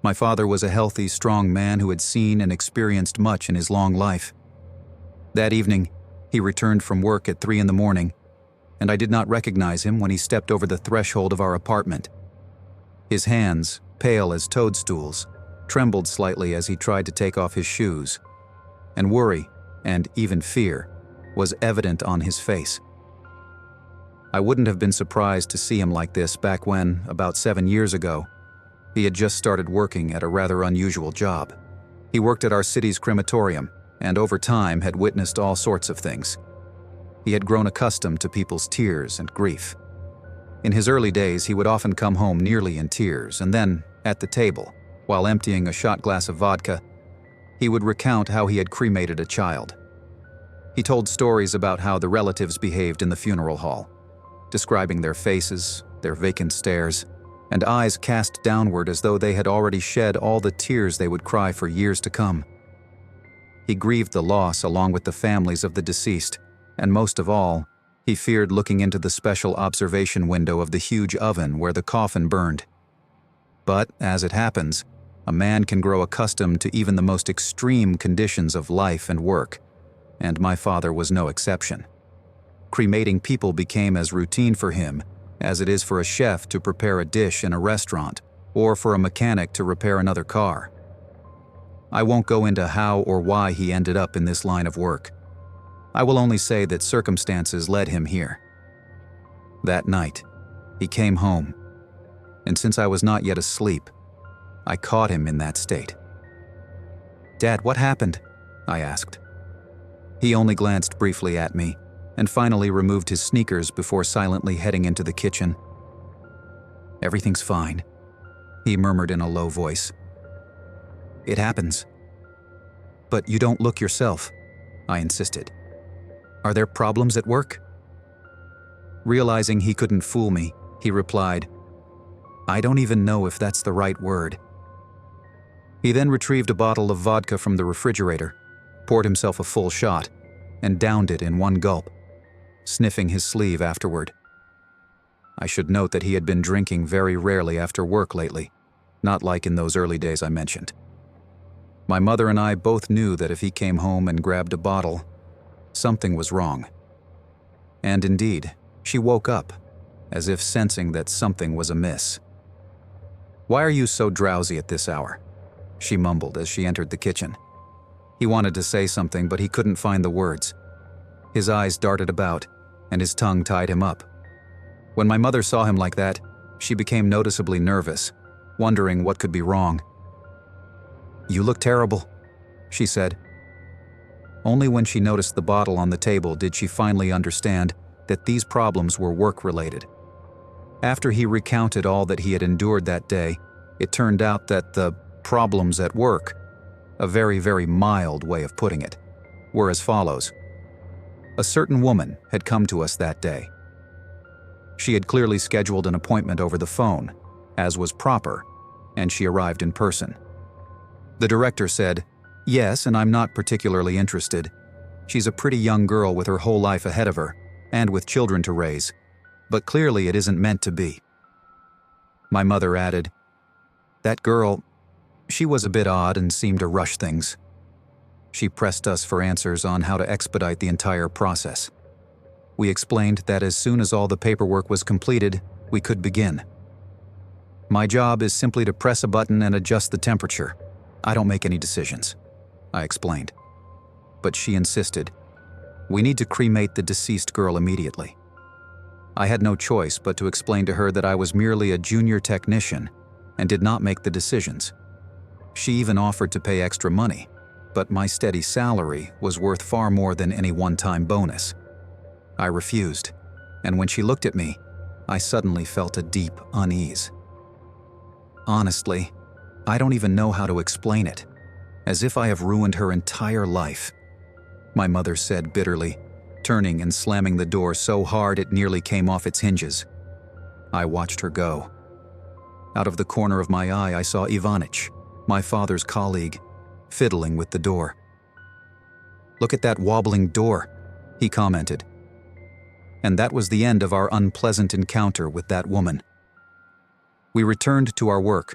My father was a healthy, strong man who had seen and experienced much in his long life. That evening, he returned from work at 3 a.m, and I did not recognize him when he stepped over the threshold of our apartment. His hands, pale as toadstools, trembled slightly as he tried to take off his shoes, and worry, and even fear, was evident on his face. I wouldn't have been surprised to see him like this back when, about 7 years ago, he had just started working at a rather unusual job. He worked at our city's crematorium, and over time had witnessed all sorts of things. He had grown accustomed to people's tears and grief. In his early days, he would often come home nearly in tears, and then, at the table, while emptying a shot glass of vodka, he would recount how he had cremated a child. He told stories about how the relatives behaved in the funeral hall, describing their faces, their vacant stares, and eyes cast downward as though they had already shed all the tears they would cry for years to come. He grieved the loss along with the families of the deceased, and most of all, he feared looking into the special observation window of the huge oven where the coffin burned. But, as it happens, a man can grow accustomed to even the most extreme conditions of life and work, and my father was no exception. Cremating people became as routine for him as it is for a chef to prepare a dish in a restaurant or for a mechanic to repair another car. I won't go into how or why he ended up in this line of work. I will only say that circumstances led him here. That night, he came home, and since I was not yet asleep, I caught him in that state. "Dad, what happened?" I asked. He only glanced briefly at me, and finally removed his sneakers before silently heading into the kitchen. "Everything's fine," he murmured in a low voice. "It happens." "But you don't look yourself," I insisted. "Are there problems at work?" Realizing he couldn't fool me, he replied, "I don't even know if that's the right word." He then retrieved a bottle of vodka from the refrigerator, poured himself a full shot, and downed it in one gulp, sniffing his sleeve afterward. I should note that he had been drinking very rarely after work lately, not like in those early days I mentioned. My mother and I both knew that if he came home and grabbed a bottle, something was wrong. And indeed, she woke up, as if sensing that something was amiss. "Why are you so drowsy at this hour?" she mumbled as she entered the kitchen. He wanted to say something, but he couldn't find the words. His eyes darted about, and his tongue tied him up. When my mother saw him like that, she became noticeably nervous, wondering what could be wrong. "You look terrible," she said. Only when she noticed the bottle on the table did she finally understand that these problems were work-related. After he recounted all that he had endured that day, it turned out that the problems at work, a very, very mild way of putting it, were as follows. A certain woman had come to us that day. She had clearly scheduled an appointment over the phone, as was proper, and she arrived in person. The director said, "Yes, and I'm not particularly interested. She's a pretty young girl with her whole life ahead of her, and with children to raise, but clearly it isn't meant to be." My mother added, "That girl, she was a bit odd and seemed to rush things." She pressed us for answers on how to expedite the entire process. We explained that as soon as all the paperwork was completed, we could begin. "My job is simply to press a button and adjust the temperature. I don't make any decisions," I explained. But she insisted, "We need to cremate the deceased girl immediately." I had no choice but to explain to her that I was merely a junior technician and did not make the decisions. She even offered to pay extra money, but my steady salary was worth far more than any one-time bonus. I refused, and when she looked at me, I suddenly felt a deep unease. Honestly, I don't even know how to explain it, as if I have ruined her entire life, my mother said bitterly, turning and slamming the door so hard it nearly came off its hinges. I watched her go. Out of the corner of my eye, I saw Ivanich, my father's colleague, fiddling with the door. "Look at that wobbling door," he commented. And that was the end of our unpleasant encounter with that woman. We returned to our work.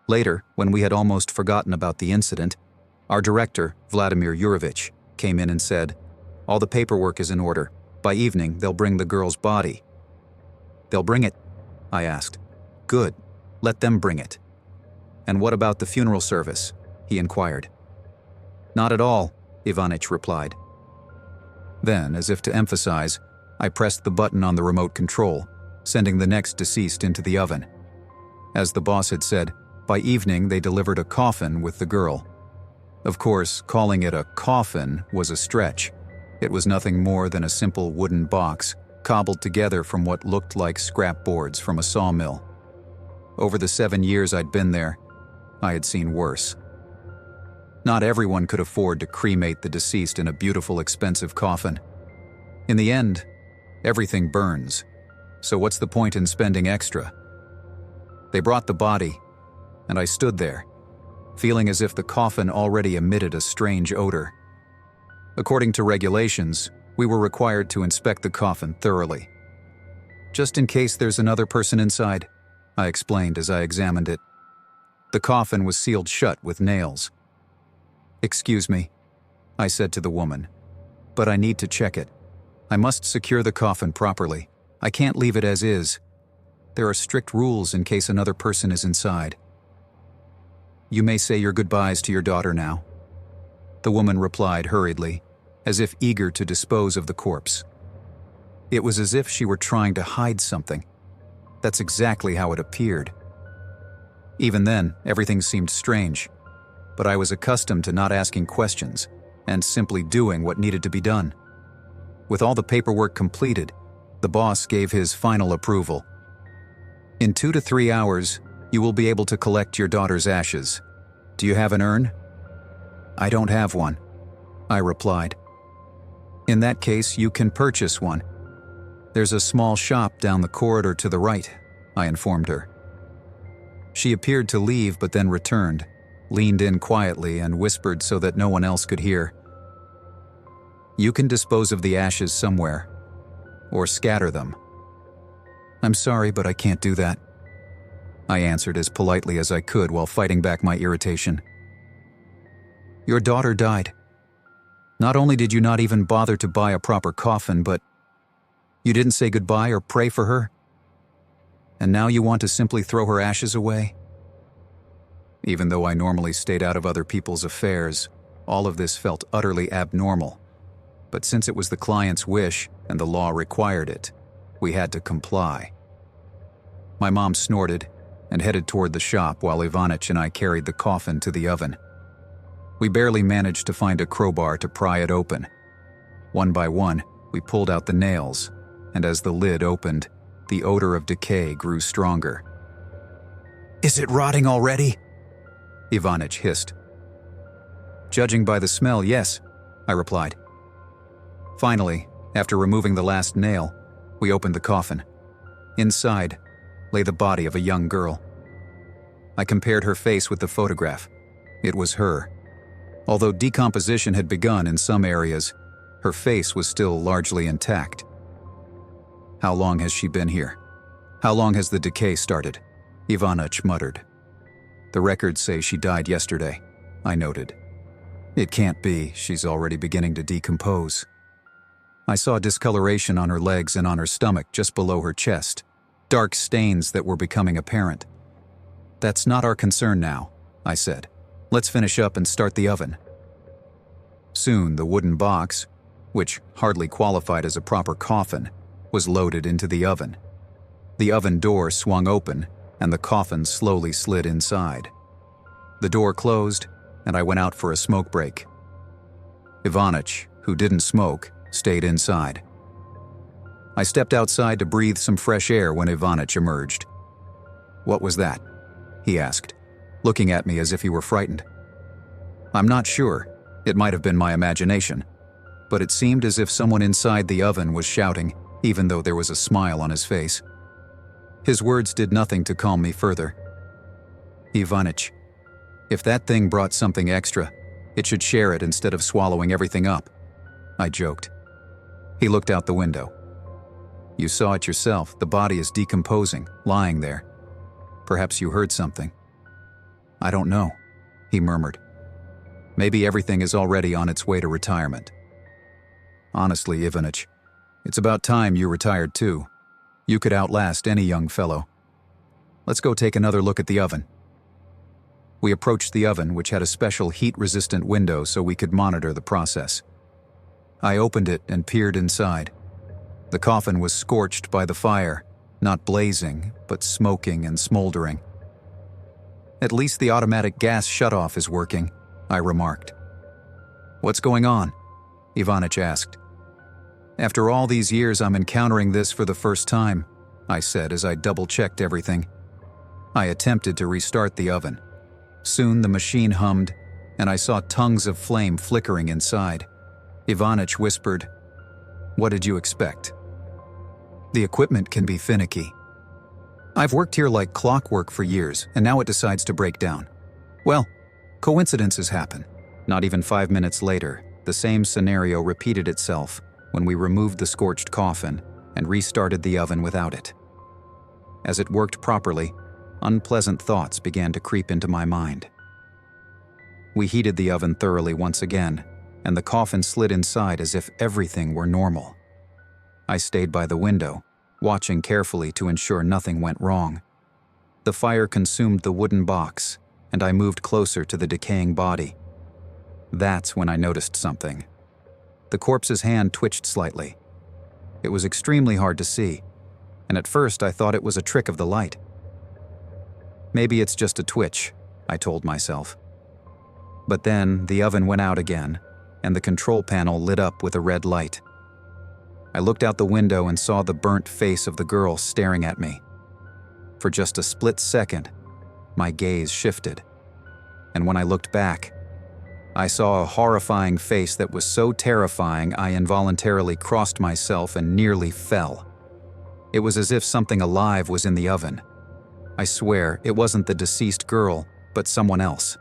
Later, when we had almost forgotten about the incident, our director, Vladimir Yurovich, came in and said, "All the paperwork is in order. By evening, they'll bring the girl's body." "They'll bring it?" I asked. "Good. Let them bring it." "And what about the funeral service?" he inquired. "Not at all," Ivanich replied. Then, as if to emphasize, I pressed the button on the remote control, sending the next deceased into the oven. As the boss had said, by evening they delivered a coffin with the girl. Of course, calling it a coffin was a stretch. It was nothing more than a simple wooden box, cobbled together from what looked like scrap boards from a sawmill. Over the 7 years I'd been there, I had seen worse. Not everyone could afford to cremate the deceased in a beautiful, expensive coffin. In the end, everything burns, so what's the point in spending extra? They brought the body, and I stood there, feeling as if the coffin already emitted a strange odor. According to regulations, we were required to inspect the coffin thoroughly. "Just in case there's another person inside," I explained as I examined it. The coffin was sealed shut with nails. "Excuse me," I said to the woman, "but I need to check it. I must secure the coffin properly. I can't leave it as is. There are strict rules in case another person is inside." "You may say your goodbyes to your daughter now," the woman replied hurriedly, as if eager to dispose of the corpse. It was as if she were trying to hide something. That's exactly how it appeared. Even then, everything seemed strange, but I was accustomed to not asking questions and simply doing what needed to be done. With all the paperwork completed, the boss gave his final approval. "In 2 to 3 hours, you will be able to collect your daughter's ashes. Do you have an urn?" "I don't have one," I replied. "In that case, you can purchase one. There's a small shop down the corridor to the right," I informed her. She appeared to leave but then returned, leaned in quietly and whispered so that no one else could hear. "You can dispose of the ashes somewhere, or scatter them." "I'm sorry, but I can't do that," I answered as politely as I could while fighting back my irritation. "Your daughter died. Not only did you not even bother to buy a proper coffin, but you didn't say goodbye or pray for her? And now you want to simply throw her ashes away?" Even though I normally stayed out of other people's affairs, all of this felt utterly abnormal. But since it was the client's wish and the law required it, we had to comply. My mom snorted and headed toward the shop while Ivanich and I carried the coffin to the oven. We barely managed to find a crowbar to pry it open. One by one, we pulled out the nails, and as the lid opened, the odor of decay grew stronger. "Is it rotting already?" Ivanich hissed. "Judging by the smell, yes," I replied. Finally, after removing the last nail, we opened the coffin. Inside lay the body of a young girl. I compared her face with the photograph. It was her. Although decomposition had begun in some areas, her face was still largely intact. "How long has she been here? How long has the decay started?" Ivanich muttered. "The records say she died yesterday," I noted. "It can't be, she's already beginning to decompose." I saw discoloration on her legs and on her stomach just below her chest, dark stains that were becoming apparent. "That's not our concern now," I said. "Let's finish up and start the oven." Soon the wooden box, which hardly qualified as a proper coffin, was loaded into the oven. The oven door swung open, and the coffin slowly slid inside. The door closed, and I went out for a smoke break. Ivanich, who didn't smoke, stayed inside. I stepped outside to breathe some fresh air when Ivanich emerged. "What was that?" he asked, looking at me as if he were frightened. I'm not sure. It might have been my imagination, but it seemed as if someone inside the oven was shouting, even though there was a smile on his face. His words did nothing to calm me further. "Ivanich, if that thing brought something extra, it should share it instead of swallowing everything up," I joked. He looked out the window. "You saw it yourself. The body is decomposing, lying there. Perhaps you heard something." "I don't know," he murmured. "Maybe everything is already on its way to retirement." "Honestly, Ivanich, it's about time you retired too. You could outlast any young fellow. Let's go take another look at the oven." We approached the oven, which had a special heat-resistant window so we could monitor the process. I opened it and peered inside. The coffin was scorched by the fire, not blazing, but smoking and smoldering. "At least the automatic gas shutoff is working," I remarked. "What's going on?" Ivanich asked. "After all these years, I'm encountering this for the first time," I said as I double-checked everything. I attempted to restart the oven. Soon the machine hummed, and I saw tongues of flame flickering inside. Ivanich whispered, "What did you expect?" "The equipment can be finicky. I've worked here like clockwork for years, and now it decides to break down. Well, coincidences happen." Not even 5 minutes later, the same scenario repeated itself when we removed the scorched coffin and restarted the oven without it. As it worked properly, unpleasant thoughts began to creep into my mind. We heated the oven thoroughly once again, and the coffin slid inside as if everything were normal. I stayed by the window, watching carefully to ensure nothing went wrong. The fire consumed the wooden box, and I moved closer to the decaying body. That's when I noticed something. The corpse's hand twitched slightly. It was extremely hard to see, and at first I thought it was a trick of the light. "Maybe it's just a twitch," I told myself. But then the oven went out again, and the control panel lit up with a red light. I looked out the window and saw the burnt face of the girl staring at me. For just a split second, my gaze shifted, and when I looked back, I saw a horrifying face that was so terrifying I involuntarily crossed myself and nearly fell. It was as if something alive was in the oven. I swear it wasn't the deceased girl, but someone else.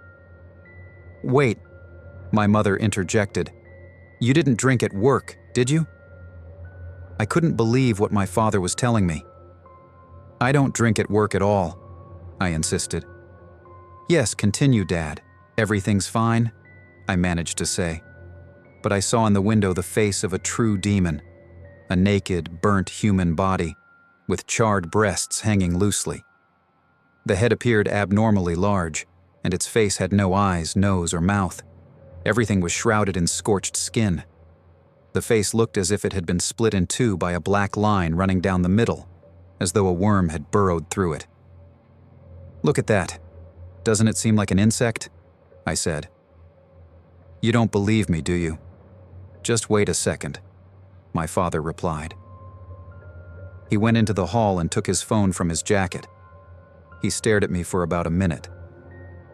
"Wait," my mother interjected. "You didn't drink at work, did you?" I couldn't believe what my father was telling me. "I don't drink at work at all," I insisted. "Yes, continue, Dad. Everything's fine," I managed to say. But I saw in the window the face of a true demon, a naked, burnt human body, with charred breasts hanging loosely. The head appeared abnormally large, and its face had no eyes, nose, or mouth. Everything was shrouded in scorched skin. The face looked as if it had been split in two by a black line running down the middle, as though a worm had burrowed through it. "Look at that. Doesn't it seem like an insect?" I said. "You don't believe me, do you? Just wait a second," my father replied. He went into the hall and took his phone from his jacket. He stared at me for about a minute.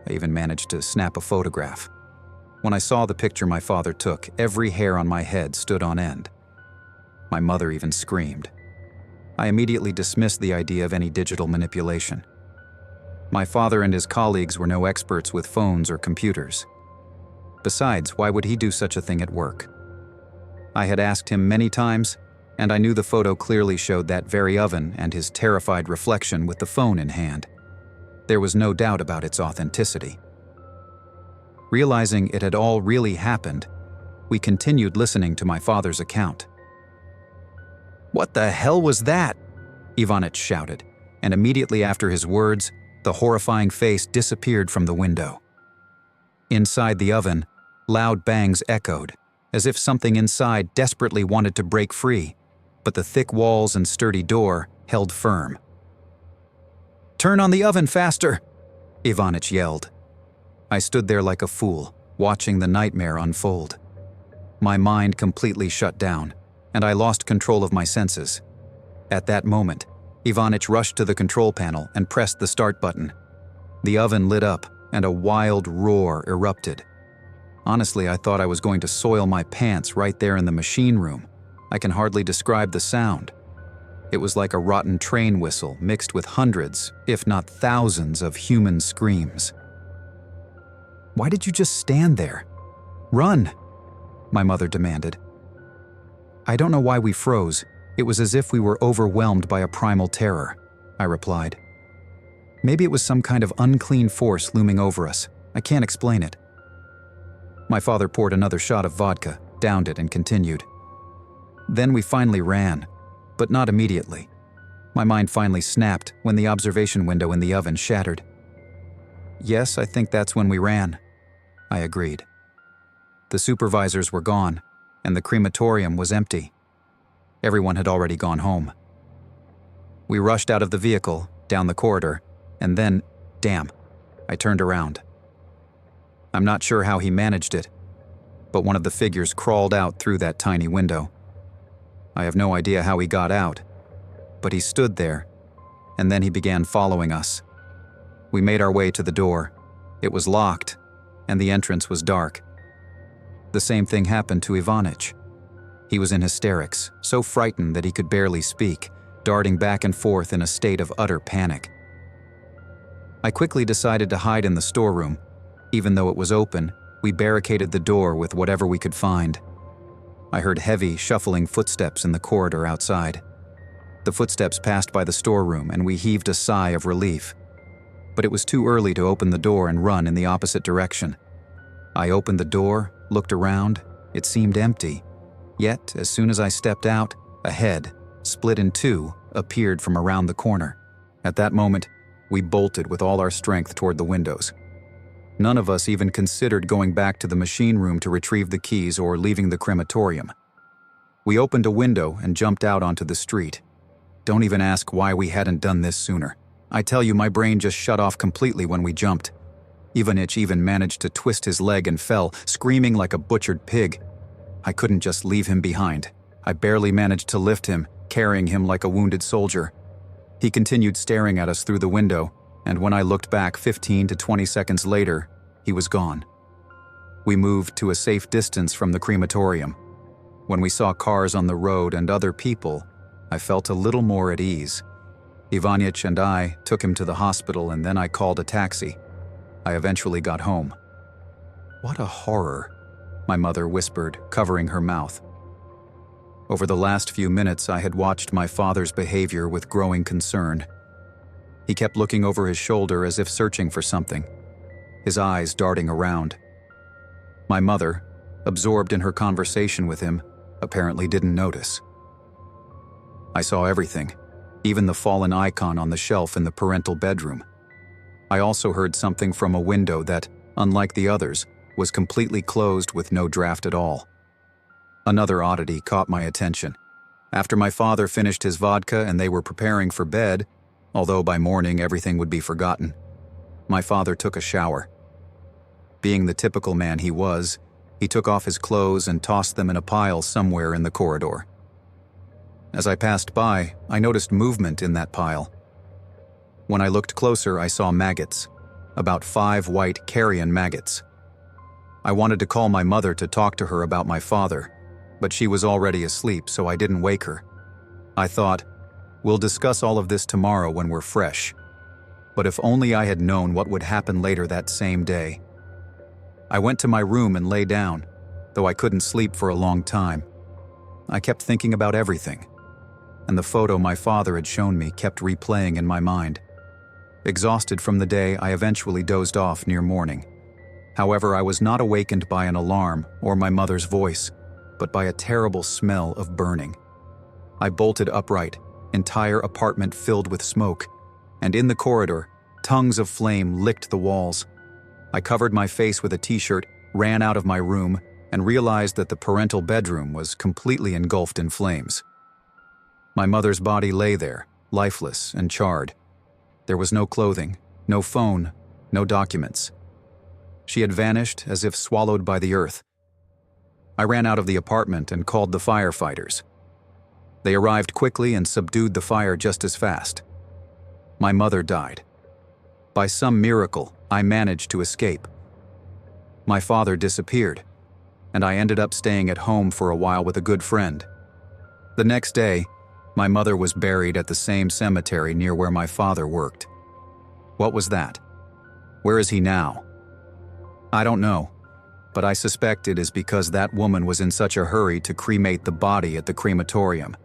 I even managed to snap a photograph. When I saw the picture my father took, every hair on my head stood on end. My mother even screamed. I immediately dismissed the idea of any digital manipulation. My father and his colleagues were no experts with phones or computers. Besides, why would he do such a thing at work? I had asked him many times, and I knew the photo clearly showed that very oven and his terrified reflection with the phone in hand. There was no doubt about its authenticity. Realizing it had all really happened, we continued listening to my father's account. "What the hell was that?" Ivanich shouted, and immediately after his words, the horrifying face disappeared from the window. Inside the oven, loud bangs echoed, as if something inside desperately wanted to break free, but the thick walls and sturdy door held firm. "Turn on the oven faster!" Ivanich yelled. I stood there like a fool, watching the nightmare unfold. My mind completely shut down, and I lost control of my senses. At that moment, Ivanich rushed to the control panel and pressed the start button. The oven lit up, and a wild roar erupted. Honestly, I thought I was going to soil my pants right there in the machine room. I can hardly describe the sound. It was like a rotten train whistle mixed with hundreds, if not thousands, of human screams. "Why did you just stand there? Run!" my mother demanded. "I don't know why we froze. It was as if we were overwhelmed by a primal terror," I replied. Maybe it was some kind of unclean force looming over us. I can't explain it. My father poured another shot of vodka, downed it, and continued. Then we finally ran, but not immediately. My mind finally snapped when the observation window in the oven shattered. Yes, I think that's when we ran, I agreed. The supervisors were gone, and the crematorium was empty. Everyone had already gone home. We rushed out of the vehicle, down the corridor, and then, damn, I turned around. I'm not sure how he managed it, but one of the figures crawled out through that tiny window. I have no idea how he got out, but he stood there, and then he began following us. We made our way to the door. It was locked, and the entrance was dark. The same thing happened to Ivanich. He was in hysterics, so frightened that he could barely speak, darting back and forth in a state of utter panic. I quickly decided to hide in the storeroom. Even though it was open, we barricaded the door with whatever we could find. I heard heavy, shuffling footsteps in the corridor outside. The footsteps passed by the storeroom, and we heaved a sigh of relief. But it was too early to open the door and run in the opposite direction. I opened the door, looked around. It seemed empty. Yet, as soon as I stepped out, a head, split in two, appeared from around the corner. At that moment, we bolted with all our strength toward the windows. None of us even considered going back to the machine room to retrieve the keys or leaving the crematorium. We opened a window and jumped out onto the street. Don't even ask why we hadn't done this sooner. I tell you, my brain just shut off completely when we jumped. Ivanich even managed to twist his leg and fell, screaming like a butchered pig. I couldn't just leave him behind. I barely managed to lift him, carrying him like a wounded soldier. He continued staring at us through the window, and when I looked back 15 to 20 seconds later, he was gone. We moved to a safe distance from the crematorium. When we saw cars on the road and other people, I felt a little more at ease. Ivanich and I took him to the hospital, and then I called a taxi. I eventually got home. What a horror, my mother whispered, covering her mouth. Over the last few minutes, I had watched my father's behavior with growing concern. He kept looking over his shoulder as if searching for something, his eyes darting around. My mother, absorbed in her conversation with him, apparently didn't notice. I saw everything, even the fallen icon on the shelf in the parental bedroom. I also heard something from a window that, unlike the others, was completely closed with no draft at all. Another oddity caught my attention. After my father finished his vodka and they were preparing for bed, although by morning everything would be forgotten, my father took a shower. Being the typical man he was, he took off his clothes and tossed them in a pile somewhere in the corridor. As I passed by, I noticed movement in that pile. When I looked closer, I saw maggots, about 5 white carrion maggots. I wanted to call my mother to talk to her about my father, but she was already asleep, so I didn't wake her. I thought, we'll discuss all of this tomorrow when we're fresh. But if only I had known what would happen later that same day. I went to my room and lay down, though I couldn't sleep for a long time. I kept thinking about everything, and the photo my father had shown me kept replaying in my mind. Exhausted from the day, I eventually dozed off near morning. However, I was not awakened by an alarm or my mother's voice, but by a terrible smell of burning. I bolted upright, entire apartment filled with smoke, and in the corridor, tongues of flame licked the walls. I covered my face with a t-shirt, ran out of my room, and realized that the parental bedroom was completely engulfed in flames. My mother's body lay there, lifeless and charred. There was no clothing, no phone, no documents. She had vanished as if swallowed by the earth. I ran out of the apartment and called the firefighters. They arrived quickly and subdued the fire just as fast. My mother died. By some miracle, I managed to escape. My father disappeared, and I ended up staying at home for a while with a good friend. The next day, my mother was buried at the same cemetery near where my father worked. What was that? Where is he now? I don't know, but I suspect it is because that woman was in such a hurry to cremate the body at the crematorium.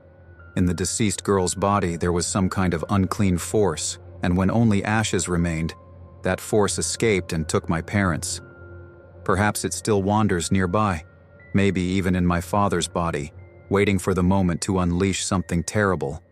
In the deceased girl's body, there was some kind of unclean force, and when only ashes remained, that force escaped and took my parents. Perhaps it still wanders nearby, maybe even in my father's body, waiting for the moment to unleash something terrible.